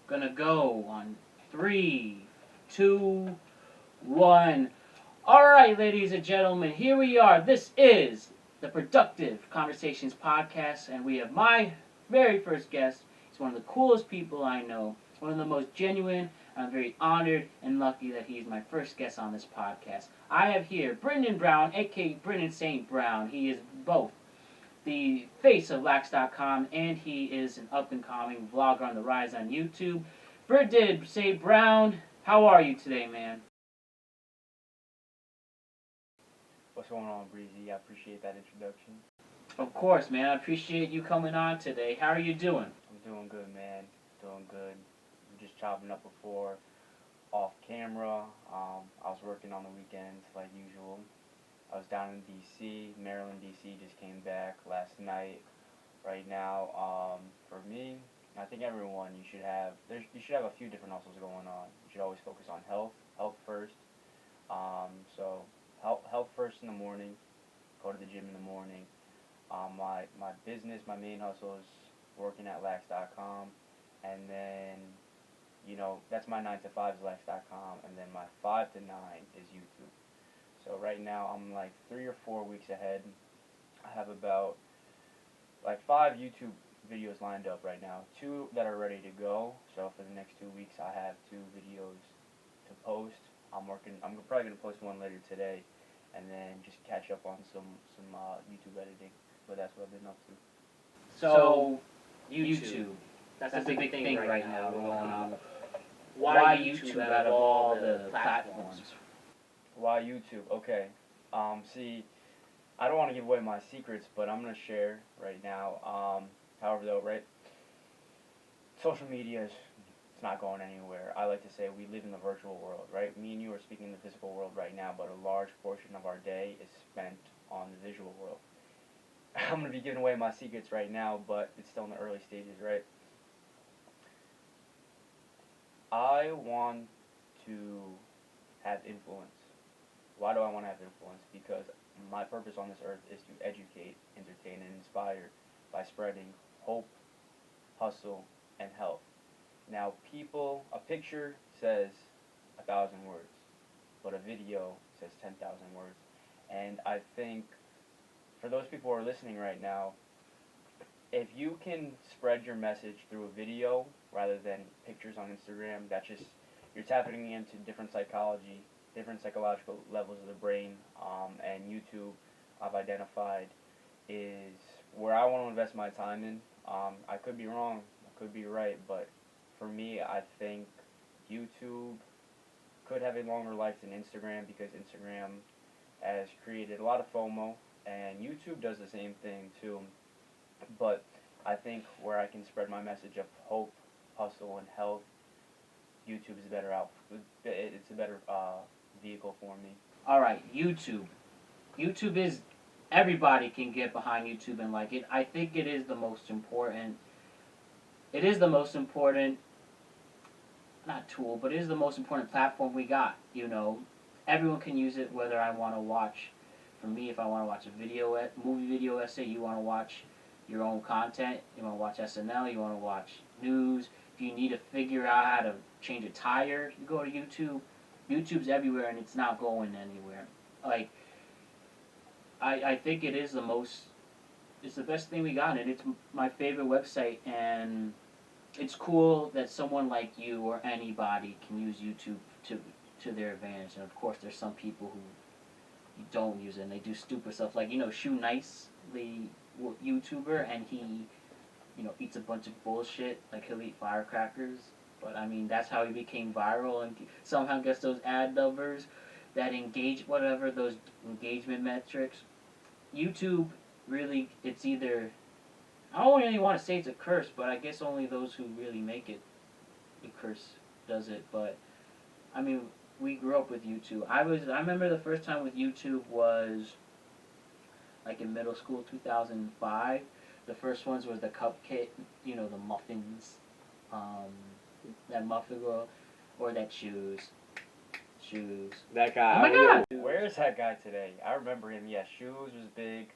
Gonna go on 3, 2, 1. Alright, ladies and gentlemen, here we are. This is the Productive Conversations Podcast, and we have my very first guest. He's one of the coolest people I know. He's one of the most genuine, and I'm very honored and lucky that he's my first guest on this podcast. I have here Brendan Brown, aka Brendan St. Brown. He is both the face of Lax.com, and he is an up-and-coming vlogger on the rise on YouTube. Brendan St. Brown, how are you today, man? What's going on, Breezy? I appreciate that introduction. Of course, man. I appreciate you coming on today. How are you doing? I'm doing good, man. Doing good. We're just chopping up before, off camera. I was working on the weekends like usual. I was down in D.C., Maryland, D.C. just came back last night. Right now, for me, I think everyone, you should have a few different hustles going on. You should always focus on health first. So health first in the morning. Go to the gym in the morning. My business, my main hustle is working at Lax.com, and then, that's my 9 to 5 is Lax.com, and then my 5 to 9 is YouTube. So right now I'm like 3 or 4 weeks ahead. I have about like 5 YouTube videos lined up right now. 2 that are ready to go. So for the next 2 weeks I have 2 videos to post. I'm probably gonna post one later today, and then just catch up on some YouTube editing. But that's what I've been up to. So YouTube. That's a big thing right now going on. Why YouTube out of all the platforms? Why YouTube? Okay. See, I don't want to give away my secrets, but I'm going to share right now. However, though, right? Social media it's not going anywhere. I like to say we live in the virtual world, right? Me and you are speaking in the physical world right now, but a large portion of our day is spent on the visual world. I'm going to be giving away my secrets right now, but it's still in the early stages, right? I want to have influence. Why do I want to have influence? Because my purpose on this earth is to educate, entertain, and inspire by spreading hope, hustle, and health. Now, a picture says 1,000 words, but a video says 10,000 words. And I think for those people who are listening right now, if you can spread your message through a video rather than pictures on Instagram, you're tapping into different psychological levels of the brain, and YouTube, I've identified, is where I want to invest my time in. I could be wrong, I could be right, but for me, I think YouTube could have a longer life than Instagram, because Instagram has created a lot of FOMO, and YouTube does the same thing too. But I think where I can spread my message of hope, hustle, and health, YouTube is it's a better vehicle for me. Alright, YouTube. YouTube is, everybody can get behind YouTube and like it. I think it is the most important, not tool, but it is the most important platform we got, Everyone can use it, whether I want to watch, for me, if I want to watch a movie video essay, you want to watch your own content, you want to watch SNL, you want to watch news. If you need to figure out how to change a tire, you go to YouTube. YouTube's everywhere, and it's not going anywhere. Like, I think it's the best thing we got, and it's my favorite website, and it's cool that someone like you or anybody can use YouTube to their advantage. And of course, there's some people who don't use it, and they do stupid stuff, like, Shoe Nice, the YouTuber, and he, eats a bunch of bullshit, like he'll eat firecrackers, but that's how he became viral, and somehow gets those ad numbers that those engagement metrics. YouTube, really, it's either, I don't really want to say it's a curse, but I guess only those who really make it, the curse does it, but, we grew up with YouTube. I remember the first time with YouTube was like in middle school, 2005. The first ones was the cupcake, the muffins, that muffin girl, or that shoes. That guy. Oh my God! Where is that guy today? I remember him. Yeah, Shoes was big.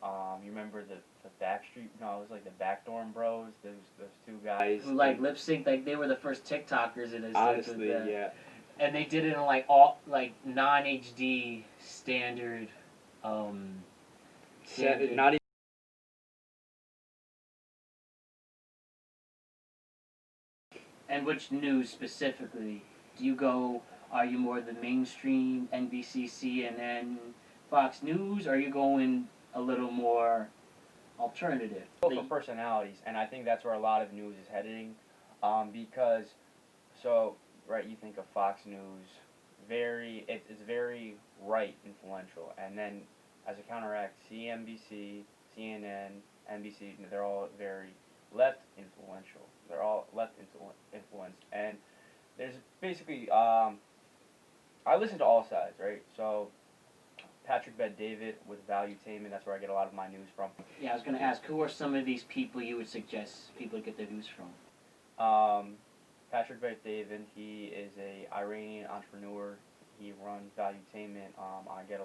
You remember the Backstreet? No, it was like the Backdorn Bros. Those two guys who like lip sync, like they were the first TikTokers in a sense. Honestly, yeah. And they did it in like all like non HD standard. Not even. And which news specifically? Do you go? Are you more the mainstream NBC, CNN, Fox News? Or are you going a little more alternative? For personalities, and I think that's where a lot of news is heading, because right, you think of Fox News, it's very right influential, and then as a counteract, CNBC, CNN, NBC, they're all very left influential. They're all left influenced, and there's basically I listen to all sides, right? So Patrick Bet David with Valuetainment, that's where I get a lot of my news from. Yeah, I was going to ask, who are some of these people you would suggest people get their news from? Patrick Bet David, he is a Iranian entrepreneur. He runs Valuetainment. I get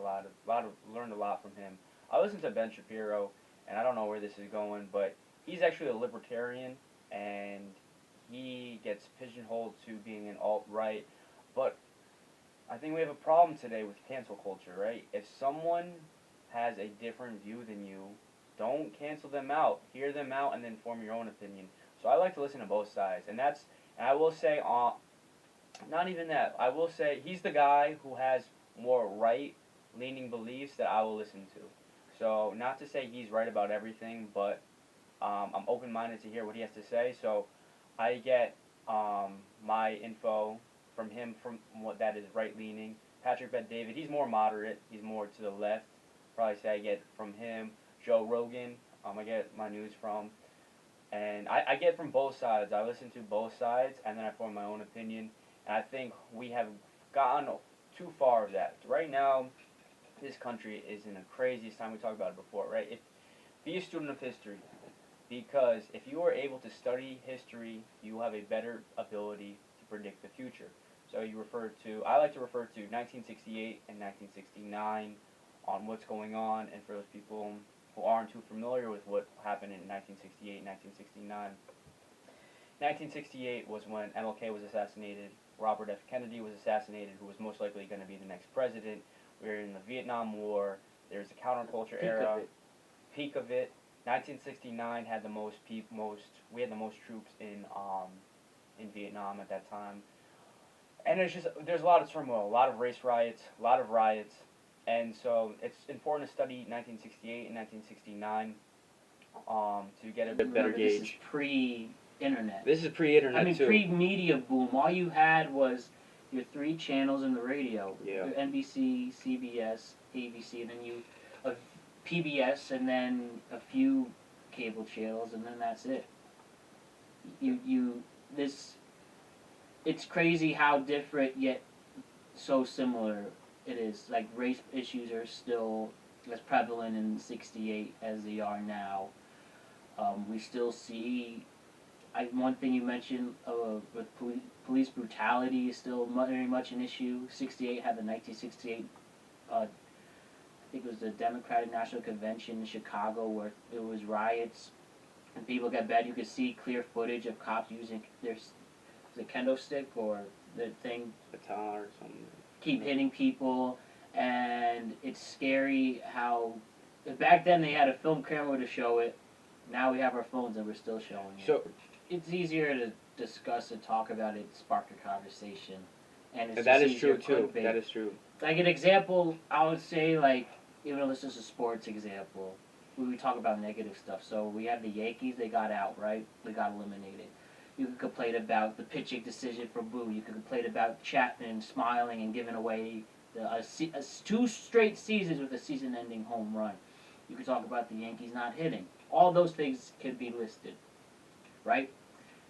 learned a lot from him. I listen to Ben Shapiro, and I don't know where this is going, but he's actually a libertarian, and he gets pigeonholed to being an alt-right, but I think we have a problem today with cancel culture, right? If someone has a different view than you, don't cancel them out. Hear them out and then form your own opinion. So I like to listen to both sides, and I will say, not even that. I will say he's the guy who has more right-leaning beliefs that I will listen to. So not to say he's right about everything, but I'm open-minded to hear what he has to say. So I get my info from him from what that is right-leaning. Patrick Bet David, he's more moderate. He's more to the left. Probably say I get from him. Joe Rogan, I get my news from. And I get from both sides. I listen to both sides, and then I form my own opinion. And I think we have gotten too far of that. Right now, this country is in the craziest time. We talked about it before, right? Be a student of history, because if you are able to study history, you will have a better ability to predict the future. So I like to refer to 1968 and 1969 on what's going on, and for those people who aren't too familiar with what happened in 1968 and 1969. 1968 was when MLK was assassinated, Robert F. Kennedy was assassinated, who was most likely going to be the next president. We were in the Vietnam War. There's a counterculture era. Peak of it. 1969 had we had the most troops in Vietnam at that time. And there's a lot of turmoil, a lot of race riots, and so it's important to study 1968 and 1969 to get a better gauge. This is pre-internet. This is pre-internet, I mean, pre-media boom. All you had was your 3 channels in the radio. Yeah. Your NBC, CBS, ABC, and then PBS, and then a few cable channels, and then that's it. It's crazy how different yet so similar it is. Like, race issues are still as prevalent in '68 as they are now. We still see, one thing you mentioned with police brutality is still very much an issue. '68 had the 1968, I think it was the Democratic National Convention in Chicago, where there was riots and people got bad. You could see clear footage of cops using the kendo stick or the thing, baton or something, keep hitting people, and it's scary how back then they had a film camera to show it. Now we have our phones and we're still showing it. So it's easier to discuss and talk about it, spark a conversation, and that is true too. That is true. Like an example, I would say, like, even though this is a sports example, we talk about negative stuff. So we have the Yankees; they got out, right? They got eliminated. You could complain about the pitching decision for Boo. You could complain about Chapman smiling and giving away 2 straight seasons with a season-ending home run. You could talk about the Yankees not hitting. All those things could be listed, right?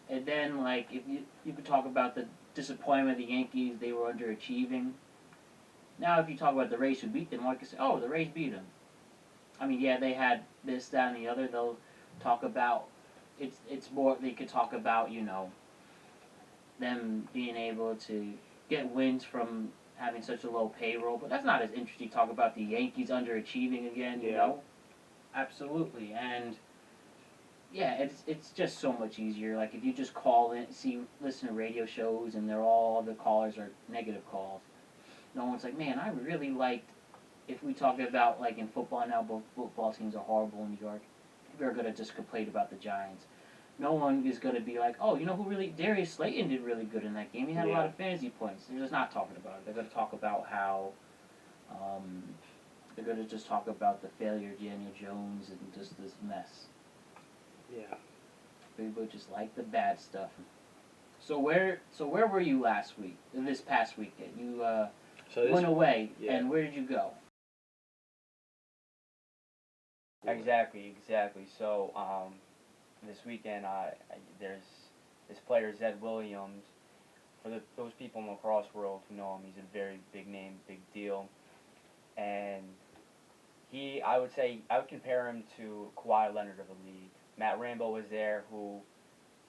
And then, like, if you could talk about the disappointment of the Yankees, they were underachieving. Now, if you talk about the Rays who beat them, like I said, oh, the Rays beat them. I mean, yeah, they had this, that, and the other. They'll talk about it's more, they could talk about, them being able to get wins from having such a low payroll, but that's not as interesting. Talk about the Yankees underachieving again, you know? Absolutely, and yeah, it's just so much easier. Like if you just call in, listen to radio shows, and all the callers are negative calls. No one's like, man, I really liked. If we talk about like in football now, both football teams are horrible in New York. People are gonna just complain about the Giants. No one is gonna be like, oh, you know who really Darius Slayton did really good in that game. He had a lot of fantasy points. They're just not talking about it. They're gonna talk about how. Um, they're gonna just talk about the failure of Daniel Jones and just this mess. Yeah. People just like the bad stuff. So where were you last week? This past weekend, you went away, and where did you go? Exactly. So, this weekend, there's this player, Zed Williams. For those people in the lacrosse world who know him, he's a very big name, big deal. And I would compare him to Kawhi Leonard of the league. Matt Rambo was there, who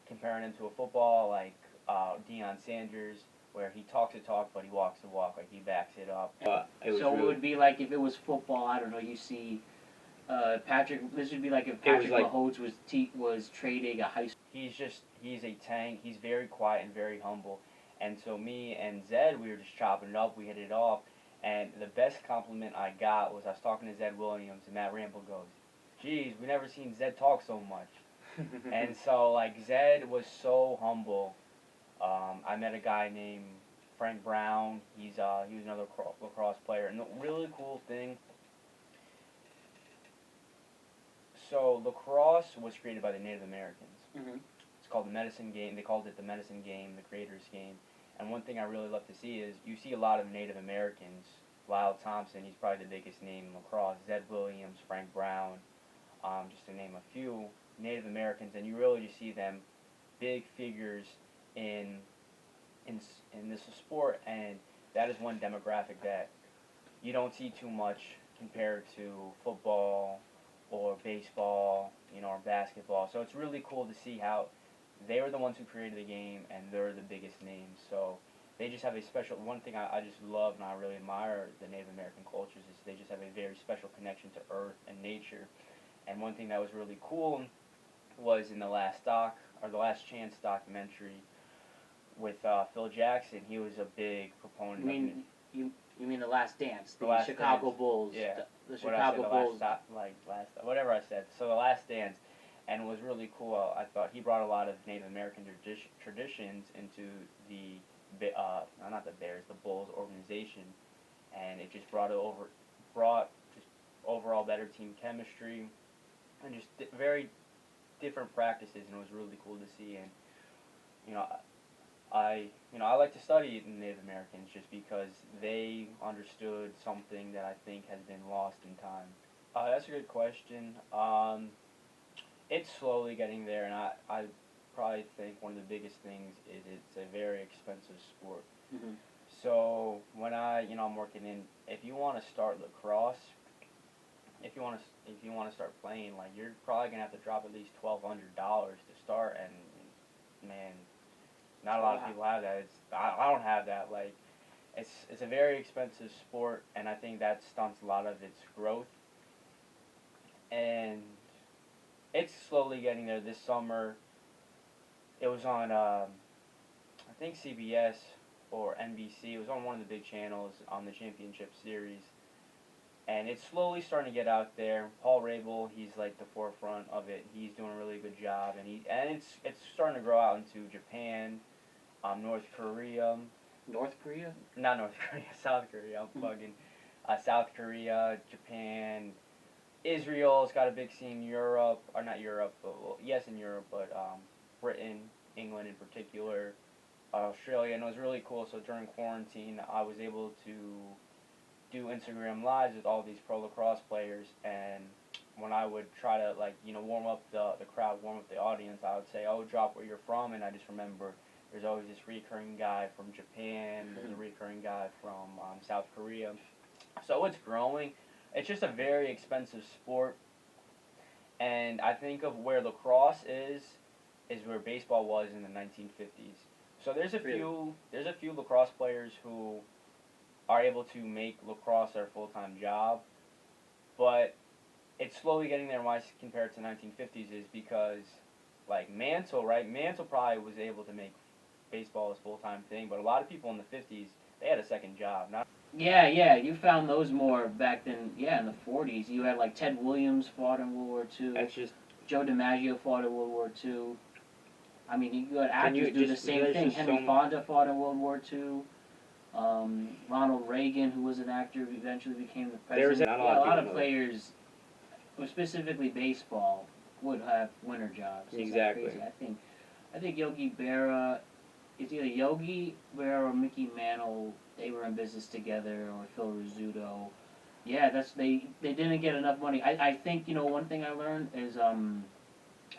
comparing him to a football like Deion Sanders, where he talks the talk, but he walks the walk, like he backs it up. It would be like if it was football. I don't know. You see, Patrick. This would be like if Patrick Mahomes was trading a high school. He's a tank. He's very quiet and very humble. And so me and Zed, we were just chopping it up. We hit it off. And the best compliment I got was I was talking to Zed Williams, and Matt Rambo goes, "Geez, we never seen Zed talk so much." And so, like, Zed was so humble. I met a guy named Frank Brown. He was another lacrosse player. And the really cool thing, so lacrosse was created by the Native Americans. Mm-hmm. It's called the medicine game. They called it the medicine game, the creator's game. And one thing I really love to see is you see a lot of Native Americans. Lyle Thompson, he's probably the biggest name in lacrosse. Zed Williams, Frank Brown, just to name a few Native Americans, and you really just see them big figures in this sport, and that is one demographic that you don't see too much compared to football or baseball, or basketball. So it's really cool to see how they were the ones who created the game, and they're the biggest names. So they just have a special. One thing I just love and I really admire the Native American cultures is they just have a very special connection to earth and nature. And one thing that was really cool was in the Last Chance documentary with Phil Jackson. He was a big proponent. You mean The Last Dance? The Last Chicago Dance. Bulls. Yeah. The Chicago Bulls. Whatever I said. So The Last Dance, and it was really cool. I thought he brought a lot of Native American traditions into the not the Bears, the Bulls organization, and it just brought just overall better team chemistry, and just very different practices, and it was really cool to see. And I like to study Native Americans just because they understood something that I think has been lost in time. That's a good question. It's slowly getting there, and I probably think one of the biggest things is it's a very expensive sport. Mm-hmm. So when I'm working in, if you want to start lacrosse, if you want to start playing, like, you're probably gonna have to drop at least $1,200 to start, and man, not a lot of people have that. I don't have that. Like, it's a very expensive sport, and I think that stunts a lot of its growth. And it's slowly getting there. This summer, it was on I think CBS or NBC. It was on one of the big channels on the championship series. And it's slowly starting to get out there. Paul Rabel, he's like the forefront of it. He's doing a really good job, and it's starting to grow out into Japan, North Korea. North Korea? Not North Korea, South Korea. I'm bugging. South Korea, Japan, Israel's got a big scene. Europe, or not Europe, but yes, in Europe, but Britain, England in particular, Australia, and it was really cool. So during quarantine, I was able to do Instagram lives with all these pro lacrosse players, and when I would try to warm up the crowd, warm up the audience, I would say, "Oh, drop where you're from," and I just remember there's always this recurring guy from Japan, there's a recurring guy from South Korea. So it's growing. It's just a very expensive sport, and I think of where lacrosse is where baseball was in the 1950s. So there's a few lacrosse players who are able to make lacrosse their full-time job, but it's slowly getting there. Why compared to 1950s is because, like Mantle, right? Mantle probably was able to make baseball his full-time thing, but a lot of people in the 50s, they had a second job. Not Yeah, you found those more back then. Yeah, in the 40s, you had like Ted Williams fought in World War II. that's just Joe DiMaggio fought in World War II. I mean, you got Can you actors do the just- same there's thing. just Henry so- Fonda fought in World War II. Ronald Reagan, who was an actor, eventually became the There's president. a- not a Yeah, lot a of lot of people know. players, specifically baseball, would have winter jobs. Isn't that Exactly. crazy? I think Yogi Berra, it's either Yogi Berra or Mickey Mantle. They were in business together, or Phil Rizzuto. Yeah, they didn't get enough money. I think one thing I learned is I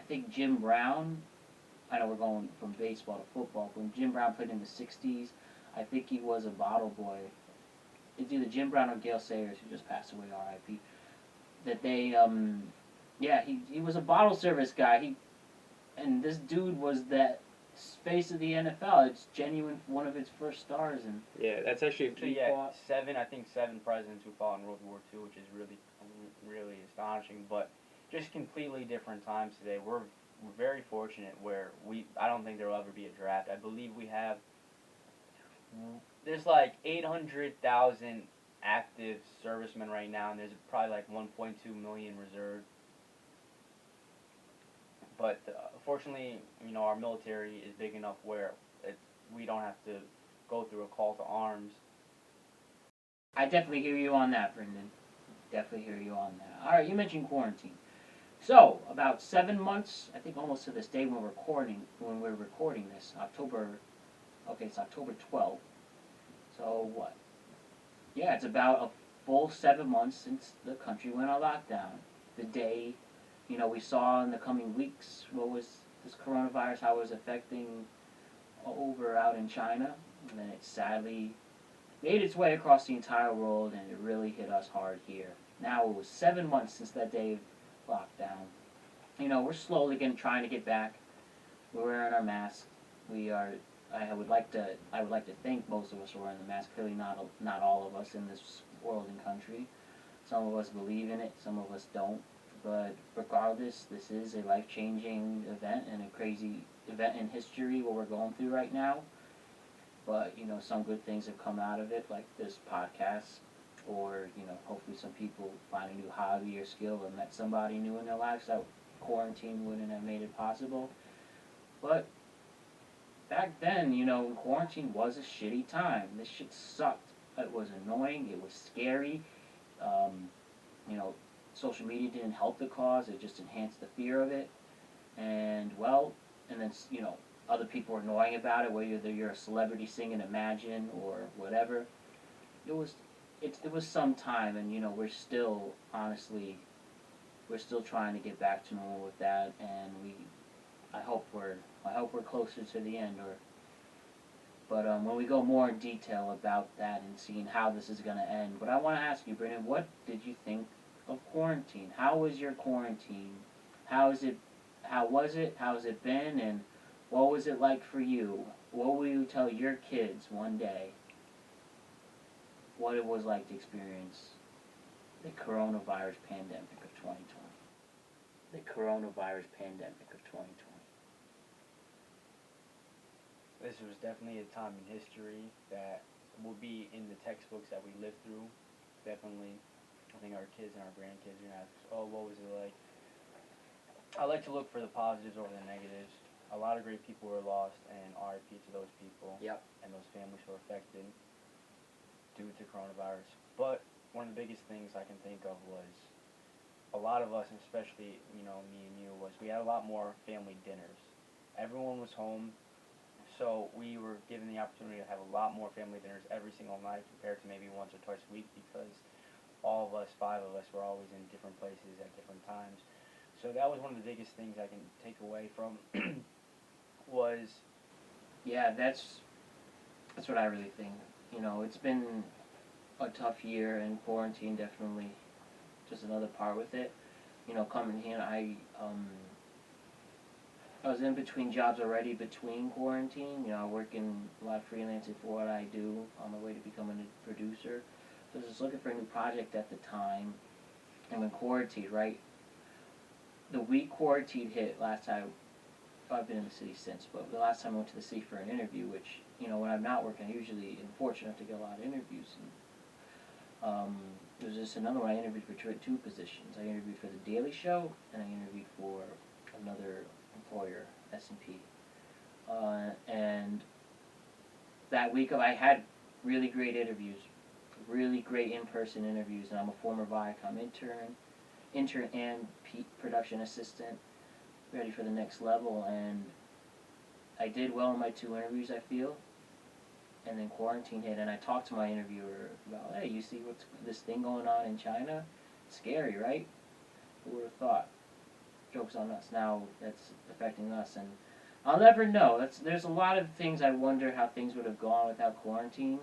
think Jim Brown. I know we're going from baseball to football. When Jim Brown played in the '60s, I think he was a bottle boy. It's either Jim Brown or Gale Sayers, who just passed away, R.I.P. That they yeah, he was a bottle service guy. And this dude was that face of the NFL. It's genuine, one of its first stars, and Yeah, that's actually He yeah, fought- seven presidents who fought in World War II, which is really astonishing. But just completely different times today. We're very fortunate where I don't think there will ever be a draft. I believe there's like 800,000 active servicemen right now, and there's probably like 1.2 million reserved. But fortunately, our military is big enough where we don't have to go through a call to arms. I definitely hear you on that, Brendan. Definitely hear you on that. All right, you mentioned quarantine. So about 7 months, I think almost to this day when we're recording this, October. Okay, it's October 12th. So what? Yeah, it's about a full 7 months since the country went on lockdown. The day, we saw in the coming weeks what was this coronavirus, how it was affecting over out in China, and then it sadly made its way across the entire world, and it really hit us hard here. Now it was 7 months since that day of lockdown. We're slowly trying to get back. We're wearing our masks. I would like to think most of us are wearing the mask. Clearly, not all of us in this world and country. Some of us believe in it. Some of us don't. But regardless, this is a life-changing event and a crazy event in history what we're going through right now. But some good things have come out of it, like this podcast, or hopefully some people find a new hobby or skill or met somebody new in their lives that quarantine wouldn't have made it possible. But back then, quarantine was a shitty time. This shit sucked. It was annoying. It was scary. Social media didn't help the cause. It just enhanced the fear of it. And then other people were annoying about it, whether you're a celebrity singing Imagine or whatever. It was some time, and we're still trying to get back to normal with that, and I hope we're closer to the end. But when we go more in detail about that and seeing how this is going to end, but I want to ask you, Brendan, what did you think of quarantine? How was your quarantine? How was it? How's it been? And what was it like for you? What will you tell your kids one day? What it was like to experience the coronavirus pandemic of 2020. The coronavirus pandemic of 2020. This was definitely a time in history that will be in the textbooks that we lived through. Definitely, I think our kids and our grandkids are going to ask, oh, what was it like? I like to look for the positives over the negatives. A lot of great people were lost, and RIP to those people. Yep. And those families who were affected due to coronavirus. But one of the biggest things I can think of was a lot of us, and especially me and you, was we had a lot more family dinners. Everyone was home, so we were given the opportunity to have a lot more family dinners every single night compared to maybe once or twice a week, because all of us, 5 of us, were always in different places at different times. So that was one of the biggest things I can take away from was... Yeah, that's what I really think. It's been a tough year, and quarantine definitely just another part with it. Coming here, I was in between jobs already between quarantine. Working a lot of freelancing for what I do on my way to becoming a producer. So I was just looking for a new project at the time. I'm in quarantine, right? The week quarantine hit last time, I've been in the city since, but the last time I went to the city for an interview, which, when I'm not working, I usually am fortunate enough to get a lot of interviews. And, there was just another one. I interviewed for two positions. I interviewed for The Daily Show, and I interviewed for another employer, S&P. And that week, I had really great interviews, really great in-person interviews, and I'm a former Viacom intern and production assistant, ready for the next level, and I did well in my 2 interviews, I feel. And then quarantine hit, and I talked to my interviewer about, hey, you see what's this thing going on in China? It's scary, right? Who would have thought? Joke's on us. Now that's affecting us, and I'll never know. There's a lot of things I wonder how things would have gone without quarantine.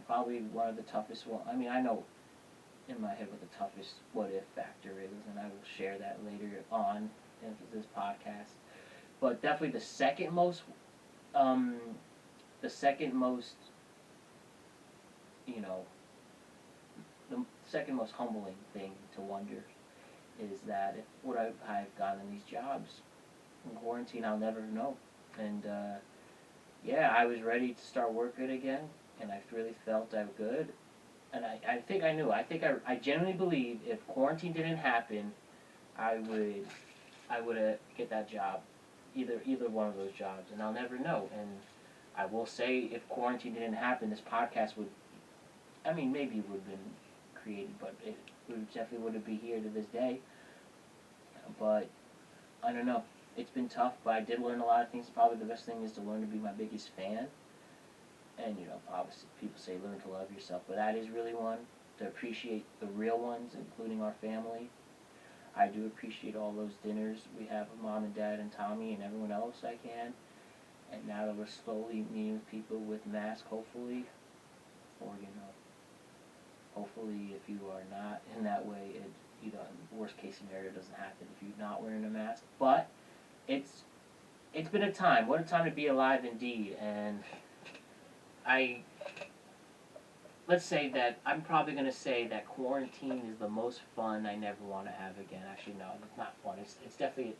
Probably one of the toughest one. I mean, I know in my head what the toughest what-if factor is, and I will share that later on in this podcast. But definitely the second most, the second most humbling thing to wonder is that if would I have gotten these jobs in quarantine, I'll never know. And I was ready to start working again, and I really felt I was good. And I think I knew. I genuinely believe if quarantine didn't happen, I would get that job, either one of those jobs, and I'll never know. And I will say, if quarantine didn't happen, this podcast maybe it would have been created, but it definitely wouldn't be here to this day. But I don't know. It's been tough, but I did learn a lot of things. Probably the best thing is to learn to be my biggest fan. And, obviously people say learn to love yourself, but that is really one. To appreciate the real ones, including our family. I do appreciate all those dinners we have with Mom and Dad and Tommy and everyone else I can. And now that we're slowly meeting with people with masks, hopefully, or, hopefully if you are not in that way, worst case scenario doesn't happen if you're not wearing a mask. But it's been a time. What a time to be alive indeed. And let's say that I'm probably going to say that quarantine is the most fun I never want to have again. Actually, no, it's not fun. It's definitely,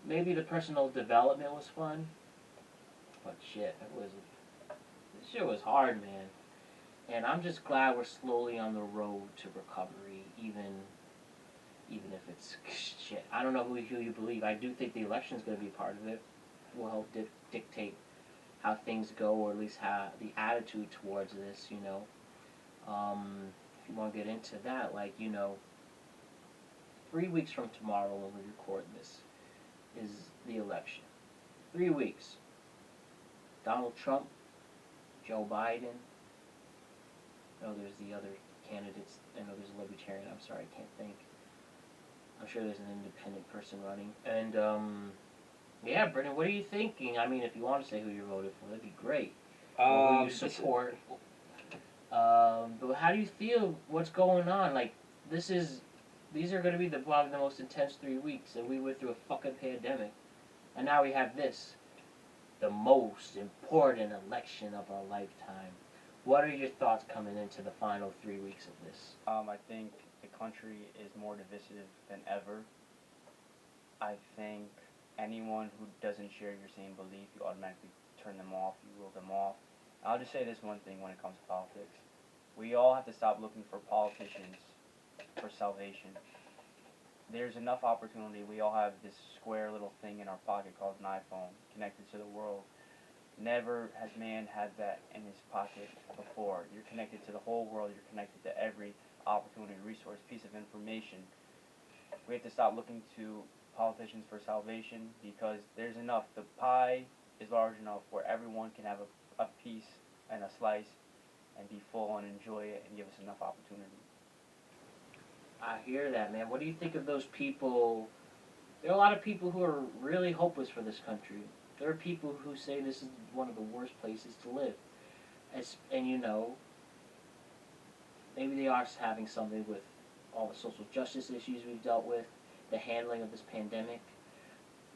maybe the personal development was fun, but shit, this shit was hard, man. And I'm just glad we're slowly on the road to recovery, even if it's shit. I don't know who you believe. I do think the election is going to be part of it. It will help dictate how things go, or at least how the attitude towards this, If you want to get into that, 3 weeks from tomorrow when we record this is the election. 3 weeks. Donald Trump, Joe Biden. There's the other candidates. I know there's a libertarian. I'm sorry, I can't think. I'm sure there's an independent person running. And, Brendan, what are you thinking? I mean, if you want to say who you're voting for, that'd be great. Or who you support. But how do you feel? What's going on? These are going to be probably the most intense 3 weeks, and we went through a fucking pandemic. And now we have this, the most important election of our lifetime. What are your thoughts coming into the final 3 weeks of this? I think the country is more divisive than ever. I think anyone who doesn't share your same belief, you automatically turn them off, you rule them off. I'll just say this one thing when it comes to politics. We all have to stop looking for politicians for salvation. There's enough opportunity. We all have this square little thing in our pocket called an iPhone, connected to the world. Never has man had that in his pocket before. You're connected to the whole world. You're connected to every opportunity, resource, piece of information. We have to stop looking to politicians for salvation, because there's enough. The pie is large enough where everyone can have a piece and a slice and be full and enjoy it and give us enough opportunity. I hear that, man. What do you think of those people? There are a lot of people who are really hopeless for this country. There are people who say this is one of the worst places to live. And maybe they are having something with all the social justice issues we've dealt with, the handling of this pandemic,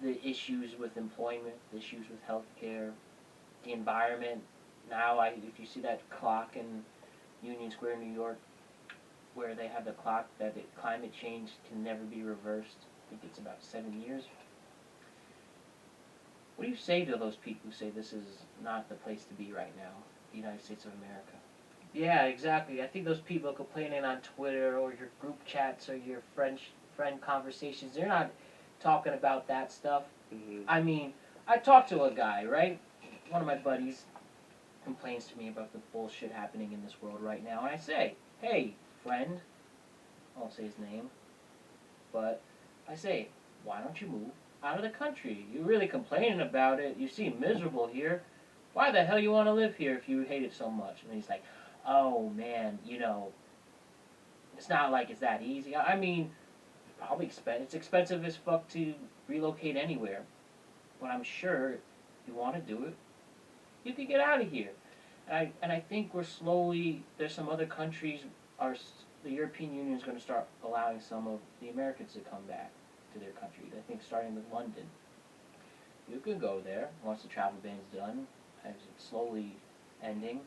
the issues with employment, the issues with healthcare, the environment. Now, if you see that clock in Union Square, New York, where they have the clock that climate change can never be reversed. I think it's about 7 years. What do you say to those people who say this is not the place to be right now, the United States of America? Yeah, exactly. I think those people complaining on Twitter or your group chats or your friend conversations, they're not talking about that stuff. Mm-hmm. I mean, I talked to a guy, right? One of my buddies complains to me about the bullshit happening in this world right now, and I say, hey, friend, I won't say his name, but I say, why don't you move out of the country? You're really complaining about it. You seem miserable here. Why the hell you want to live here if you hate it so much? And he's like, oh man, it's not like it's that easy. I mean, probably it's expensive as fuck to relocate anywhere, but I'm sure if you want to do it, you could get out of here. And I think we're slowly, there's some other countries, the European Union is going to start allowing some of the Americans to come back to their country. I think starting with London. You could go there once the travel ban's done, as it's slowly ending.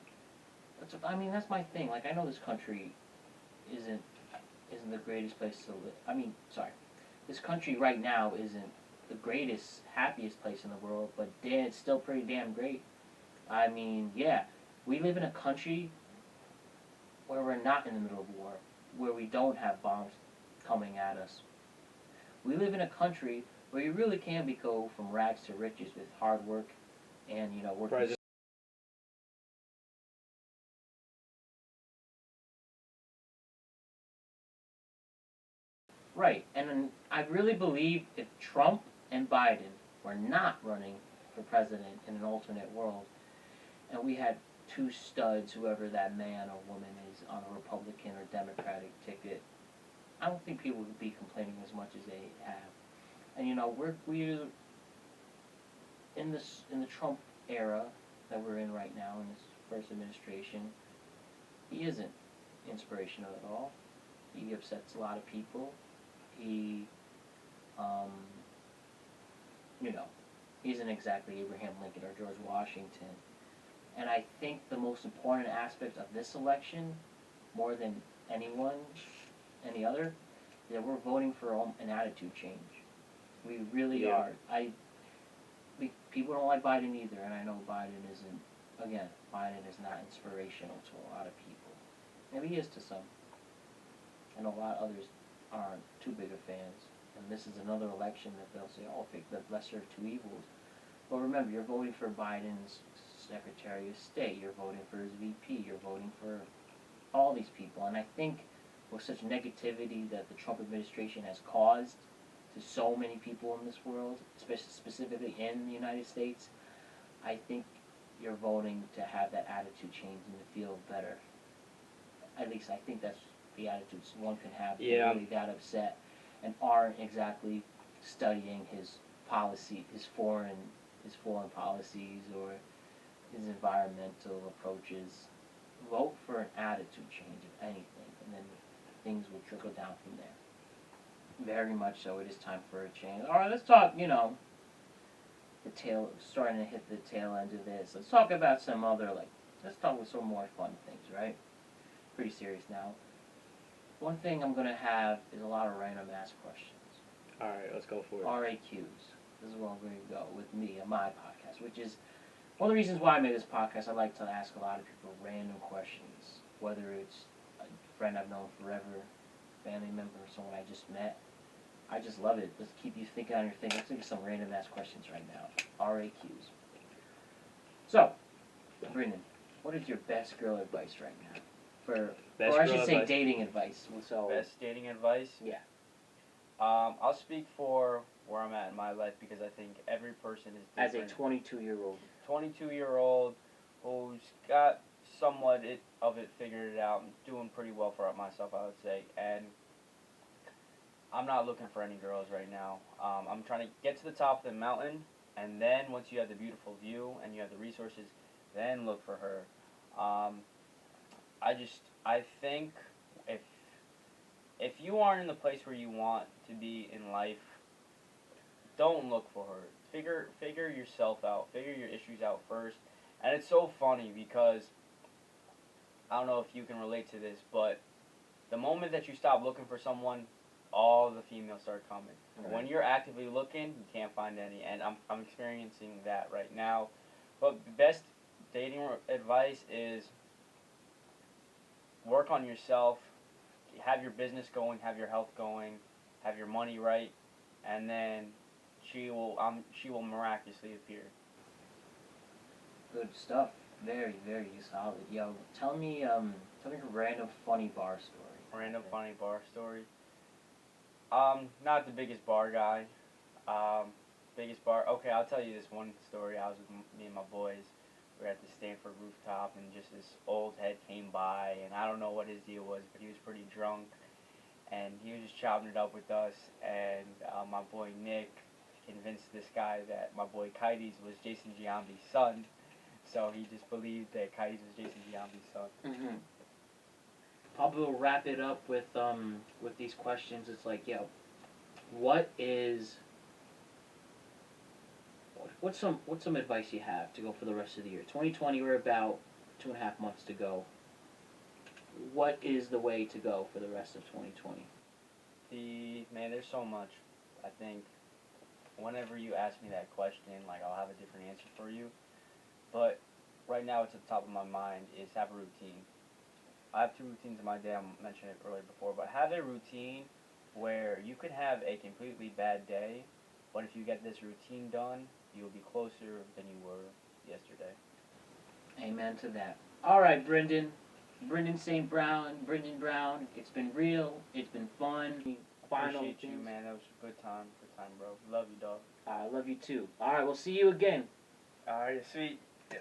That's my thing. Like, I know this country isn't the greatest place to live. This country right now isn't the greatest, happiest place in the world, but it's still pretty damn great. I mean, yeah, we live in a country where we're not in the middle of war, where we don't have bombs coming at us. We live in a country where you really can go from rags to riches with hard work and, working. Right. Right, and I really believe if Trump and Biden were not running for president in an alternate world, and we had two studs, whoever that man or woman is, on a Republican or Democratic ticket, I don't think people would be complaining as much as they have. And we're in the Trump era that we're in right now in this first administration. He isn't inspirational at all. He upsets a lot of people. He, he isn't exactly Abraham Lincoln or George Washington. And I think the most important aspect of this election, more than any other, is that we're voting for an attitude change. We really are. People don't like Biden either, and I know Biden is not inspirational to a lot of people. Maybe he is to some. And a lot of others aren't too big of fans. And this is another election that they'll say, oh, pick the lesser of two evils. But remember, you're voting for Biden's Secretary of State, you're voting for his VP, you're voting for all these people. And I think with such negativity that the Trump administration has caused to so many people in this world, especially specifically in the United States, I think you're voting to have that attitude change and to feel better. At least I think that's the attitudes one can have if they're really that upset and aren't exactly studying his policy, his foreign policies or his environmental approaches. Vote for an attitude change, if anything, and then things will trickle down from there. Very much so. It is time for a change. All right, let's talk. Starting to hit the tail end of this. Let's talk about some other let's talk with some more fun things, right? Pretty serious now. One thing I'm gonna have is a lot of random ass questions. All right, let's go for it. RAQs. This is where I'm going to go with me and my podcast, which is one of the reasons why I made this podcast. I like to ask a lot of people random questions, whether it's a friend I've known forever, family member, someone I just met. I just love it. Let's keep you thinking on your thing. Let's think of some random ass questions right now. RAQs. So, Brendan, what is your best girl advice right now? Or I should say dating advice. So, best dating advice? Yeah. I'll speak for where I'm at in my life because I think every person is different. As a 22-year-old. 22-year-old who's got somewhat of it figured out. I'm doing pretty well for myself, I would say. And I'm not looking for any girls right now. I'm trying to get to the top of the mountain, and then once you have the beautiful view and you have the resources, then look for her. I think if you aren't in the place where you want to be in life, don't look for her. Figure yourself out. Figure your issues out first. And it's so funny because I don't know if you can relate to this, but The moment that you stop looking for someone, all the females start coming. Right. When you're actively looking, you can't find any, and I'm experiencing that right now. But the best dating advice is work on yourself, have your business going, have your health going, have your money right, and then she will miraculously appear. Good stuff. Very, very solid. Yo, tell me a random funny bar story. Random funny bar story. Not the biggest bar guy. Biggest bar. Okay, I'll tell you this one story. I was with me and my boys. We were at the Stanford rooftop, and just this old head came by, and I don't know what his deal was, but he was pretty drunk, and he was just chopping it up with us. And my boy Nick convinced this guy that my boy Kites was Jason Giambi's son. So he just believed that Kites was Jason Giambi's son. Mm-hmm. Probably will wrap it up with these questions. It's like, yo, what's some advice you have to go for the rest of the year? 2020, we're about 2.5 months to go. What is the way to go for the rest of 2020? Man, there's so much. I think whenever you ask me that question, like, I'll have a different answer for you. But right now, what's at the top of my mind is have a routine. I have 2 routines in my day. I mentioned it earlier before, but have a routine where you could have a completely bad day, but if you get this routine done, you'll be closer than you were yesterday. Amen to that. All right, Brendan St. Brown, Brendan Brown. It's been real. It's been fun. Final Appreciate you, things? man. That was a good time, bro. Love you, dog. I love you too. All right, we'll see you again. All right, sweet. Yeah.